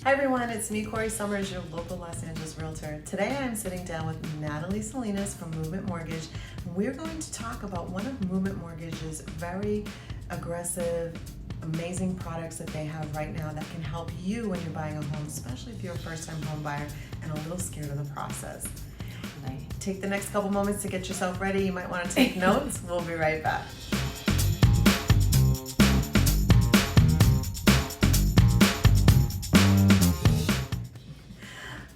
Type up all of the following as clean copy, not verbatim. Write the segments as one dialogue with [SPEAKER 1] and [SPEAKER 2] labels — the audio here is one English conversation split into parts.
[SPEAKER 1] Hi everyone, it's me, Corrie Sommers, your local Los Angeles Realtor. Today I'm sitting down with Natalie Salinas from Movement Mortgage. We're going to talk about one of Movement Mortgage's very aggressive, amazing products that they have right now that can help you when you're buying a home, especially if you're a first-time home buyer and a little scared of the process. Take the next couple moments to get yourself ready. You might want to take notes. We'll be right back.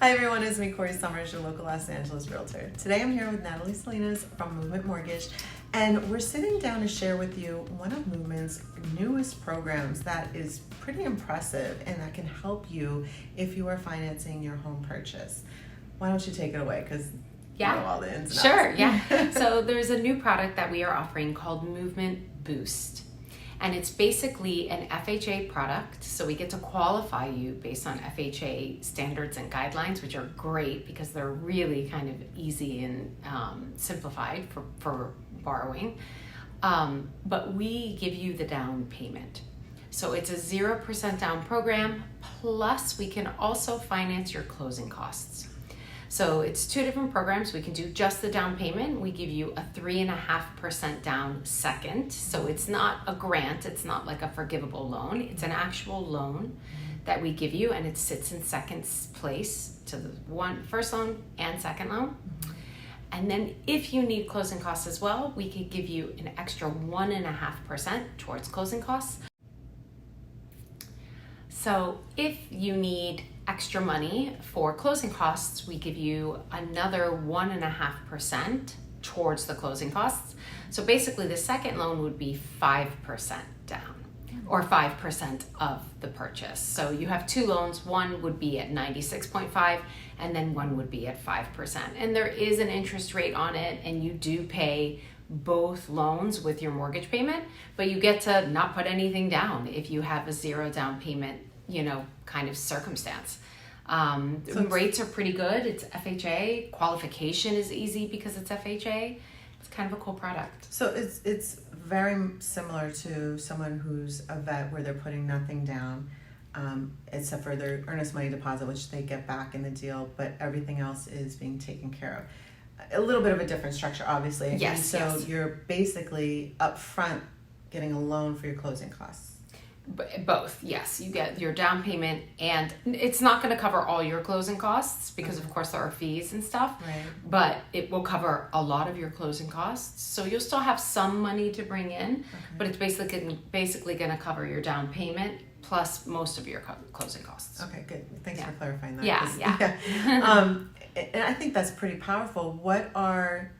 [SPEAKER 1] Hi everyone, it's me, Corrie Sommers, your local Los Angeles Realtor. Today I'm here with Natalie Salinas from Movement Mortgage, and we're sitting down to share with you one of Movement's newest programs that is pretty impressive and that can help you if you are financing your home purchase. Why don't you take it away, because you know all the ins and outs.
[SPEAKER 2] Sure, yeah. So there's a new product that we are offering called Movement Boost. And it's basically an FHA product, so we get to qualify you based on FHA standards and guidelines, which are great because they're really kind of easy and simplified for borrowing. But we give you the down payment. So it's a 0% down program, plus we can also finance your closing costs. So it's two different programs. We can do just the down payment. We give you a 3.5% down second. So it's not a grant. It's not like a forgivable loan. It's an actual loan that we give you, and it sits in second place to the first loan and second loan. And then if you need closing costs as well, we could give you an extra 1.5% towards closing costs. So if you need extra money for closing costs, we give you another 1.5% towards the closing costs. So basically the second loan would be 5% down, or 5% of the purchase. So you have two loans, one would be at 96.5 and then one would be at 5%. And there is an interest rate on it, and you do pay both loans with your mortgage payment, but you get to not put anything down if you have a zero down payment, kind of circumstance. The rates are pretty good. It's FHA. Qualification is easy because it's FHA. It's kind of a cool product.
[SPEAKER 1] So it's very similar to someone who's a vet, where they're putting nothing down, except for their earnest money deposit, which they get back in the deal, but everything else is being taken care of. A little bit of a different structure, obviously.
[SPEAKER 2] Yes.
[SPEAKER 1] And so you're basically upfront getting a loan for your closing costs.
[SPEAKER 2] Both, yes. You get your down payment, and it's not going to cover all your closing costs because, of course, there are fees and stuff.
[SPEAKER 1] Right.
[SPEAKER 2] But it will cover a lot of your closing costs. So you'll still have some money to bring in, but it's basically going to cover your down payment plus most of your closing costs.
[SPEAKER 1] Okay, good. Thanks for clarifying that.
[SPEAKER 2] Yeah.
[SPEAKER 1] And I think that's pretty powerful. What are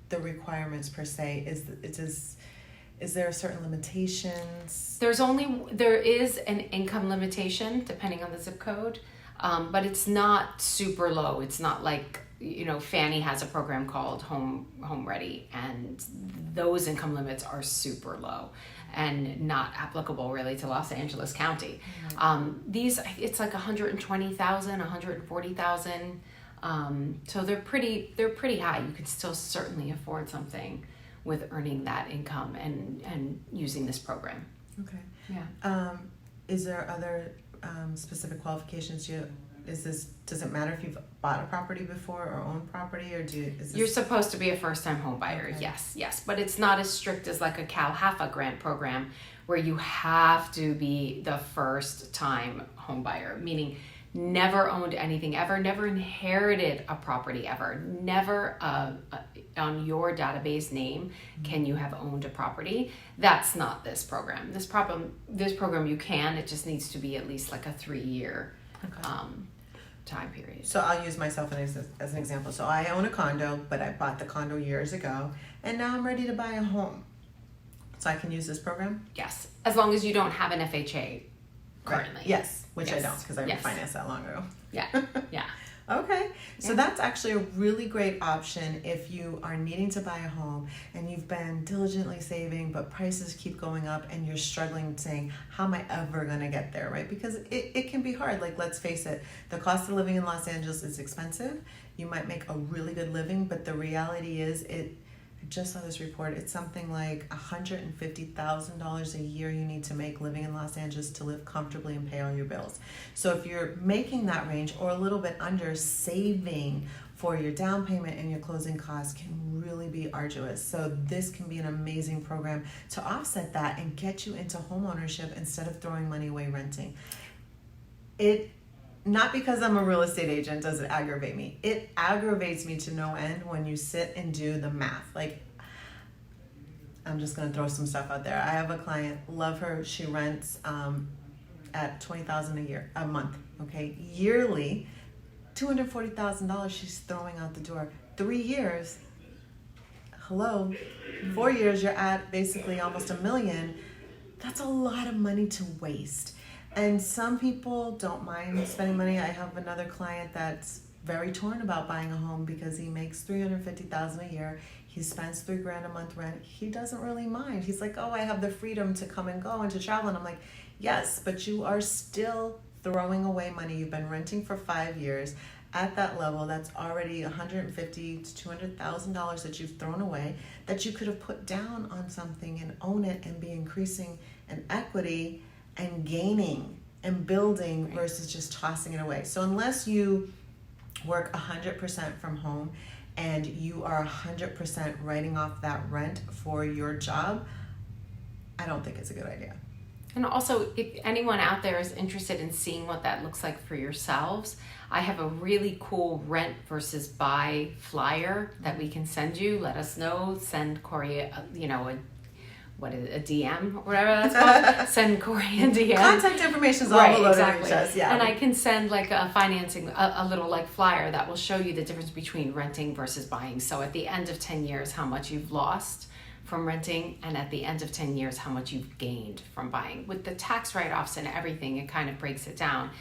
[SPEAKER 1] the requirements per se? Is there certain limitations?
[SPEAKER 2] There is an income limitation depending on the zip code, but it's not super low. It's not like, Fannie has a program called Home Ready, and those income limits are super low and not applicable really to Los Angeles County. These, it's like 120,000, 140,000. So they're pretty high. You could still certainly afford something with earning that income and using this program.
[SPEAKER 1] Okay.
[SPEAKER 2] Yeah.
[SPEAKER 1] Is there other specific qualifications? Does it matter if you've bought a property before or owned property, or
[SPEAKER 2] You're supposed to be a first-time home buyer.
[SPEAKER 1] Okay.
[SPEAKER 2] Yes, but it's not as strict as like a Cal HAFA grant program where you have to be the first-time home buyer, meaning never owned anything ever, never inherited a property ever, never on your database name can you have owned a property. That's not this program. This program you can, it just needs to be at least like a 3-year time period.
[SPEAKER 1] So I'll use myself as an example. So I own a condo, but I bought the condo years ago, and now I'm ready to buy a home. So I can use this program?
[SPEAKER 2] Yes, as long as you don't have an FHA currently.
[SPEAKER 1] Right. Yes, which I don't, because I refinanced that long ago.
[SPEAKER 2] Yeah.
[SPEAKER 1] Okay, so that's actually a really great option if you are needing to buy a home and you've been diligently saving, but prices keep going up and you're struggling saying, how am I ever going to get there, right? Because it can be hard. Like, let's face it, the cost of living in Los Angeles is expensive. You might make a really good living, but the reality is just saw this report. It's something like $150,000 a year you need to make living in Los Angeles to live comfortably and pay all your bills. So if you're making that range or a little bit under, saving for your down payment and your closing costs can really be arduous. So this can be an amazing program to offset that and get you into home ownership instead of throwing money away renting. Not because I'm a real estate agent does it aggravate me. It aggravates me to no end when you sit and do the math. Like, I'm just gonna throw some stuff out there. I have a client, love her, she rents at $20,000 a month, okay? Yearly, $240,000 she's throwing out the door. 3 years, hello, 4 years, you're at basically almost $1 million. That's a lot of money to waste. And some people don't mind spending money. I have another client that's very torn about buying a home because he makes $350,000 a year. He spends $3,000 a month rent. He doesn't really mind. He's like, oh, I have the freedom to come and go and to travel. And I'm like, yes, but you are still throwing away money. You've been renting for 5 years. At that level, that's already $150,000 to $200,000 that you've thrown away that you could have put down on something and own it and be increasing in equity and gaining and building versus just tossing it away. So unless you work 100% from home and you are 100% writing off that rent for your job, I don't think it's a good idea.
[SPEAKER 2] And also, if anyone out there is interested in seeing what that looks like for yourselves, I have a really cool rent versus buy flyer that we can send you. Let us know. Send Corrie a DM or whatever that's called. Send Corrie a DM.
[SPEAKER 1] Contact information is all below exactly. Yeah.
[SPEAKER 2] And I can send like a financing, a little like flyer that will show you the difference between renting versus buying. So at the end of 10 years, how much you've lost from renting, and at the end of 10 years, how much you've gained from buying. With the tax write-offs and everything, it kind of breaks it down.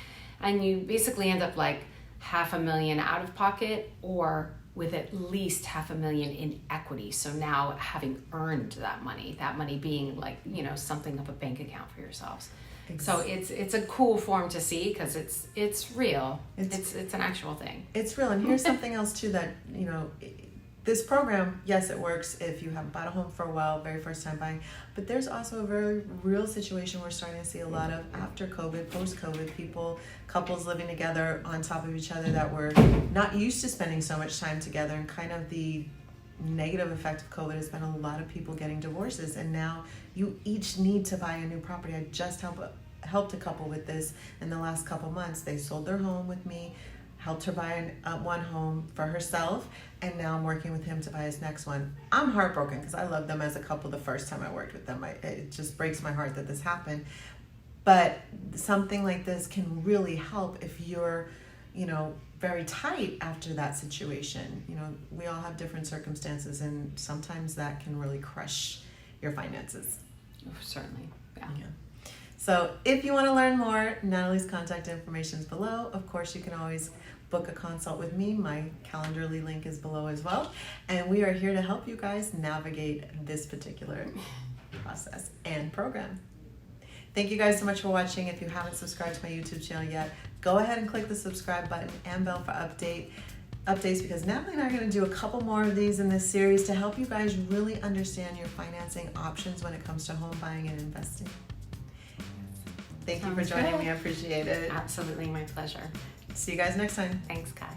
[SPEAKER 2] And you basically end up like $500,000 out of pocket or with at least $500,000 in equity. So now having earned that money being like, something of a bank account for yourselves. So it's a cool form to see because it's real. It's an actual thing.
[SPEAKER 1] It's real. And here's something else too that, this program, yes, it works if you haven't bought a home for a while, very first time buying, but there's also a very real situation we're starting to see a lot of after COVID, post-COVID, couples living together on top of each other that were not used to spending so much time together, and kind of the negative effect of COVID has been a lot of people getting divorces, and now you each need to buy a new property. I just helped a couple with this in the last couple months. They sold their home with me, helped her buy one home for herself, and now I'm working with him to buy his next one. I'm heartbroken because I loved them as a couple the first time I worked with them. It just breaks my heart that this happened. But something like this can really help if you're, very tight after that situation. We all have different circumstances, and sometimes that can really crush your finances.
[SPEAKER 2] Oh, certainly, yeah.
[SPEAKER 1] So if you want to learn more, Natalie's contact information is below. Of course, you can always book a consult with me. My Calendarly link is below as well. And we are here to help you guys navigate this particular process and program. Thank you guys so much for watching. If you haven't subscribed to my YouTube channel yet, go ahead and click the subscribe button and bell for updates because Natalie and I are going to do a couple more of these in this series to help you guys really understand your financing options when it comes to home buying and investing. Thank you for joining me. I appreciate it.
[SPEAKER 2] Absolutely, my pleasure.
[SPEAKER 1] See you guys next time.
[SPEAKER 2] Thanks, Kai.